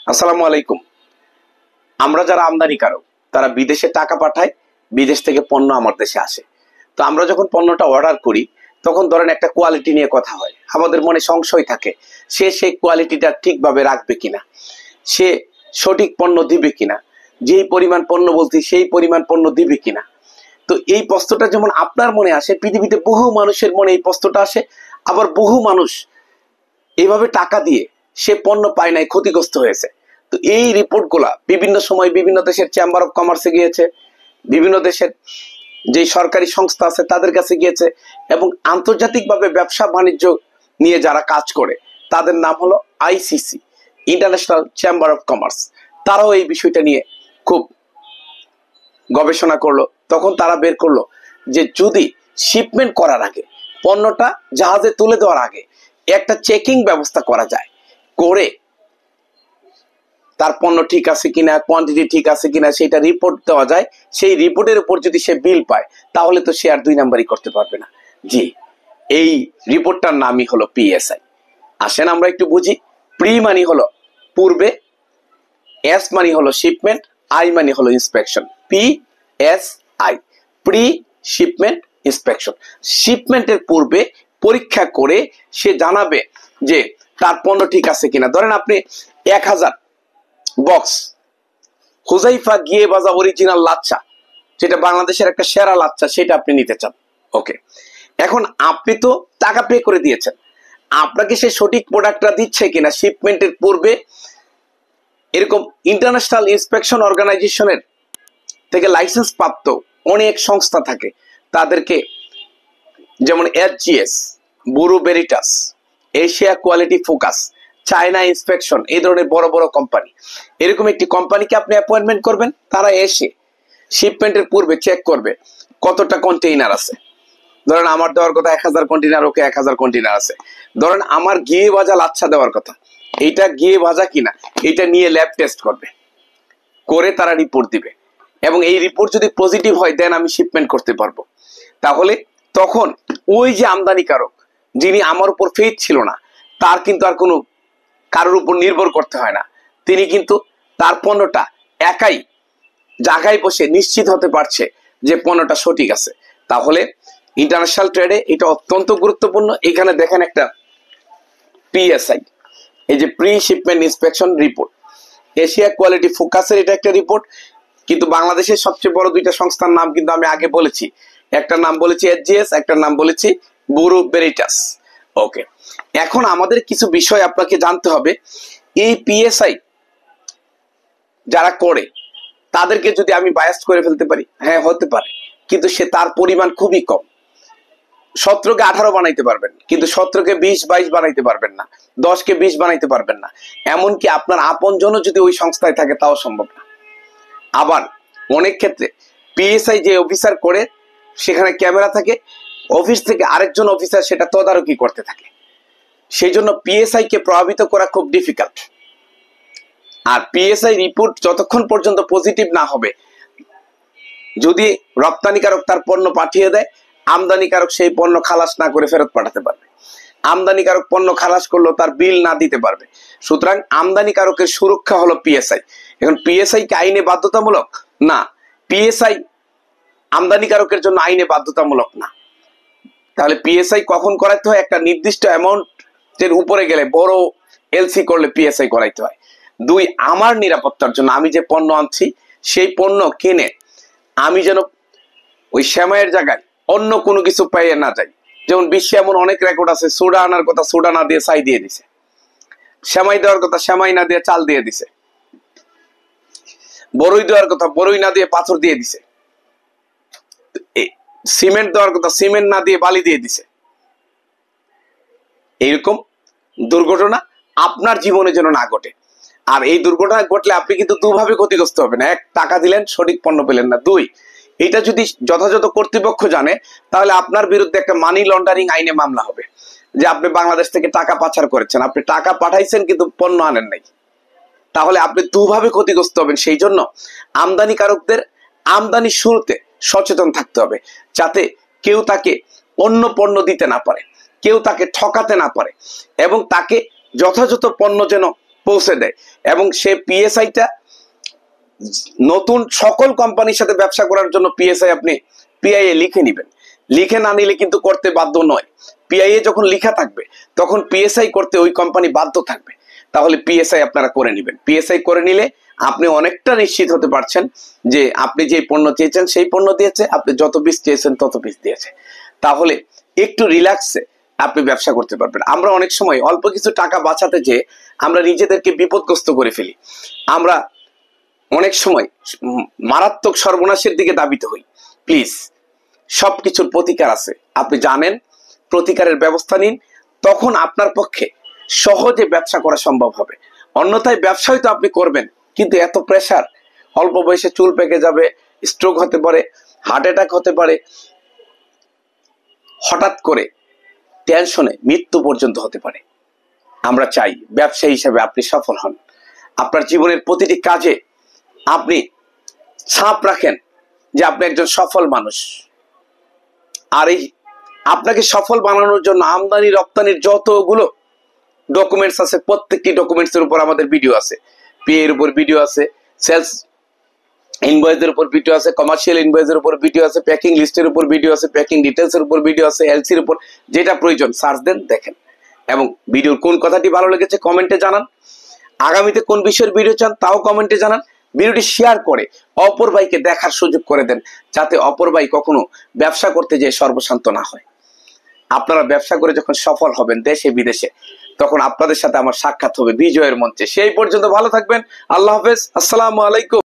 আসসালামু আলাইকুম। আমরা যারা আমদানিকারক তারা বিদেশে টাকা পাঠায়, বিদেশ থেকে পণ্য আমার দেশে আসে। তো আমরা যখন পণ্যটা অর্ডার করি তখন ধরেন একটা কোয়ালিটি নিয়ে কথা হয়, আমাদের মনে সংশয় থাকে সে সেই কোয়ালিটিটা ঠিকভাবে রাখবে কিনা, সে সঠিক পণ্য দিবে কিনা, যেই পরিমাণ পণ্য বলছি সেই পরিমাণ পণ্য দিবে কিনা। তো এই প্রশ্নটা যেমন আপনার মনে আসে, পৃথিবীতে বহু মানুষের মনে এই প্রশ্নটা আসে। আবার বহু মানুষ এইভাবে টাকা দিয়ে সে পণ্য পায় নাই, ক্ষতিগ্রস্ত হয়েছে। তো এই রিপোর্টগুলা বিভিন্ন সময় বিভিন্ন দেশের চেম্বার অফ কমার্সে গিয়েছে, বিভিন্ন দেশের যে সরকারি সংস্থা আছে তাদের কাছে গিয়েছে, এবং আন্তর্জাতিকভাবে ব্যবসা বাণিজ্য নিয়ে যারা কাজ করে তাদের নাম হলো ICC, international chamber of commerce. তারাও এই বিষয়টা নিয়ে খুব গবেষণা করলো। তখন তারা বের করলো যে যদি শিপমেন্ট করার আগে, পণ্যটা জাহাজে তুলে দেওয়ার আগে একটা চেকিং ব্যবস্থা করা যায়, করে তার পণ্য ঠিক আছে কিনা, কোয়ান্টিটি ঠিক আছে কিনা সেটা রিপোর্ট দেওয়া যায়, সেই রিপোর্টের উপর যদি সে বিল পায় তাহলে তো সে আর 2 নাম্বারই করতে পারবে না। জি, এই রিপোর্টটার নামই হলো পিএসআই। আসেন আমরা একটু বুঝি। প্রি মানি হলো পূর্বে, এস মানি হলো শিপমেন্ট, আই মানি হলো inspection. PSI, pre shipment inspection. শিপমেন্টের পূর্বে পরীক্ষা করে সে জানাবে যে তার পণ্য ঠিক আছে কিনা। ধরেন আপনি 1000 বক্স হুজাইফা গিয়ে বাজা অরিজিনাল লাচ্চা, যেটা বাংলাদেশের একটা সেরা লাচ্চা, সেটা আপনি নিতে চান। ওকে, এখন আপনি তো টাকা পে করে দিয়েছেন, আপনাকে সে সঠিক প্রোডাক্টটা দিচ্ছে কিনা শিপমেন্টের পূর্বে এরকম ইন্টারন্যাশনাল ইন্সপেকশন অর্গানাইজেশনের থেকে লাইসেন্স প্রাপ্ত অনেক সংস্থা থাকে, তাদেরকে যেমন SGS, bureau Veritas, Asia quality focus, China inspection, এই ধরনের বড় বড় কোম্পানি, এরকম একটি কোম্পানিকে আপনি অ্যাপয়েন্টমেন্ট করবেন। তারা এসে শিপমেন্টের পূর্বে চেক করবে কতটা কন্টেইনার আছে। ধরেন আমার দেওয়ার কথা 1000 কন্টেইনার, ওকে 1000 কন্টেইনার আছে। ধরেন আমার ঘিয়ে ভাজা লাচ্ছা দেওয়ার কথা, এইটা ঘিয়ে ভাজা কিনা এইটা নিয়ে ল্যাব টেস্ট করবে, করে তারা রিপোর্ট দিবে, এবং এই রিপোর্ট যদি পজিটিভ হয় দেন আমি শিপমেন্ট করতে পারবো। তাহলে তখন ওই যে আমদানিকারক যিনি আমার উপর ফেথ ছিল না, তার কিন্তু আর কোনো কারোর উপর নির্ভর করতে হয় না। তিনি কিন্তু তার পণ্যটা একাই জায়গায় বসে নিশ্চিত হতে পারছে যে পণ্যটা সঠিক আছে। তাহলে ইন্টারন্যাশনাল ট্রেডে এটা অত্যন্ত গুরুত্বপূর্ণ। এখানে দেখেন একটা পিএসআই, এই যে pre shipment inspection report, Asia quality ফোকাসের এটা একটা রিপোর্ট। কিন্তু বাংলাদেশের সবচেয়ে বড় দুইটা সংস্থার নাম কিন্তু আমি আগে বলেছি, একটা নাম বলেছি এসজিএস, একটা নাম বলেছি ব্যুরো ভেরিটাস। ওকে, এখন আমাদের কিছু বিষয় আপনাকে জানতে হবে। এই পিএসআই যারা করে তাদেরকে যদি আমি বায়াস করে ফেলতে পারি, হ্যাঁ হতে পারে, কিন্তু সে তার পরিমাণ খুবই কম। 17কে 18 বানাইতে পারবেন, কিন্তু 17কে 20-22 বানাইতে পারবেন না, 10কে 20 বানাইতে পারবেন না। এমনকি আপনার আপনজনও যদি ওই সংস্থায় থাকে তাও সম্ভব না। আবার অনেক ক্ষেত্রে পিএসআই যে অফিসার করে সেখানে ক্যামেরা থাকে, অফিস থেকে আরেকজন অফিসার সেটা তদারকি করতে থাকে। সেই জন্য পিএসআই কে প্রভাবিত করা খুব ডিফিকাল্ট। আর পিএসআই রিপোর্ট যতক্ষণ পর্যন্ত পজিটিভ না হবে, যদি রপ্তানিকারক তার পণ্য পাঠিয়ে দেয়, আমদানিকারক সেই পণ্য খালাস না করে ফেরত পাঠাতে পারবে। আমদানিকারক পণ্য খালাস করলেও তার বিল না দিতে পারবে। সুতরাং আমদানিকারকের সুরক্ষা হলো পিএসআই। এখন পিএসআই কি আইনে বাধ্যতামূলক? না, পিএসআই আমদানিকারকের জন্য আইনে বাধ্যতামূলক না। তাহলে পিএসআই কখন করাইতে হয়? একটা নির্দিষ্ট অ্যামাউন্টের উপরে গেলে, বড় এলসি করলে পিএসআই করাইতে হয়। 2, আমার নিরাপত্তার জন্য আমি যে পণ্য আনছি সেই পণ্য কিনে আমি যেন ওই সেমাইয়ের জায়গায় অন্য কোনো কিছু পাইয়ে না যাই। যেমন বিশ্বে এমন অনেক রেকর্ড আছে, সোডা আনার কথা সোডা না দিয়ে ছাই দিয়ে দিছে, সেমাই দেওয়ার কথা সেমাই না দিয়ে চাল দিয়ে দিছে, বড়ই দেওয়ার কথা বড়ই না দিয়ে পাথর দিয়ে দিছে, সিমেন্ট দেওয়ার কথা সিমেন্ট না দিয়ে বালি দিয়ে দিছে। এইরকম দুর্ঘটনা আপনার জীবনে যেন না ঘটে। আর এই দুর্ঘটনা ঘটলে আপনি কিন্তু দুভাবে ক্ষতিগ্রস্ত হবেন। 1, টাকা দিলেন সঠিক পণ্য পেলেন না। 2, এটা যদি যথাযথ কর্তৃপক্ষ জানে তাহলে আপনার বিরুদ্ধে একটা মানি লন্ডারিং আইনে মামলা হবে, যে আপনি বাংলাদেশ থেকে টাকা পাচার করেছেন, আপনি টাকা পাঠাইছেন কিন্তু পণ্য আনেন নাই। তাহলে আপনি দুভাবে ক্ষতিগ্রস্ত হবেন। সেই জন্য আমদানিকারকদের আমদানির শুরুতে সচেতন থাকতে হবে, যাতে কেউ তাকে অন্য পণ্য দিতে না পারে, কেউ তাকে ঠকাতে না পারে, এবং তাকে যথাযথ পণ্য যেন পৌঁছে দেয়, এবং সে পিএসআইটা নতুন সকল কোম্পানির সাথে ব্যবসা করার জন্য পিএসআই আপনি পিআইএ লিখে নেবেন। লিখে না নিলে কিন্তু করতে বাধ্য নয়। পিআইএ যখন লিখা থাকবে তখন পিএসআই করতে ওই কোম্পানি বাধ্য থাকবে। তাহলে পিএসআই আপনারা করে নেবেন। পিএসআই করে নিলে আপনি অনেকটা নিশ্চিত হতে পারছেন যে আপনি যে পণ্য চেয়েছেন সেই পণ্য দিয়েছে, আপনি যত পিস চেয়েছেন তত পিস দিয়েছে। তাহলে একটু রিল্যাক্সে আপনি ব্যবসা করতে পারবেন। আমরা অনেক সময় অল্প কিছু টাকা বাঁচাতে যেয়ে আমরা নিজেদেরকে বিপদগ্রস্ত করে ফেলি। আমরা অনেক সময় মারাত্মক সর্বনাশের দিকে ধাবিত হই। প্লিজ, সবকিছুর প্রতিকার আছে, আপনি জানেন, প্রতিকারের ব্যবস্থা নিন, তখন আপনার পক্ষে সহজে ব্যবসা করা সম্ভব হবে। অন্যথায় ব্যবসায় তো আপনি করবেন, কিন্তু এত প্রেসার, অল্প বয়সে চুল পেকে যাবে, স্ট্রোক হতে পারে, হার্ট অ্যাটাক হতে পারে, হঠাৎ করে টেনশনে মৃত্যু পর্যন্ত হতে পারে। আমরা চাই ব্যবসায়ী হিসেবে আপনি সফল হন, আপনার জীবনের প্রতিটি কাজে আপনি ছাপ রাখেন যে আপনি একজন সফল মানুষ। আর এই আপনাকে সফল বানানোর জন্য আমদানি রপ্তানির যতগুলো ডকুমেন্টস আছে, প্রত্যেকটি ডকুমেন্টসের উপর আমাদের ভিডিও আছে। পিএ এর উপর ভিডিও আছে, সেলস ইনভয়েসের উপর ভিডিও আছে, কমার্শিয়াল ইনভয়েসের উপর ভিডিও আছে, প্যাকিং লিস্টের উপর ভিডিও আছে, প্যাকিং ডিটেলসের উপর ভিডিও আছে, এলসির উপর, যেটা প্রয়োজন সার্চ দেন, দেখেন। এবং ভিডিওর কোন কথাটি ভালো লেগেছে কমেন্টে জানান। আগামীতে কোন বিষয়ের ভিডিও চান তাও কমেন্টে জানান। ভিডিওটি শেয়ার করে অপর ভাইকে দেখার সুযোগ করে দেন, যাতে অপর ভাই কখনো ব্যবসা করতে যেয়ে সর্বশান্ত না হয়। আপনারা ব্যবসা করে যখন সফল হবেন দেশে বিদেশে, তখন আপনাদের সাথে আমার সাক্ষাৎ হবে বিজয়ের মঞ্চে। সেই পর্যন্ত ভালো থাকবেন। আল্লাহ হাফেজ। আসসালামু আলাইকুম।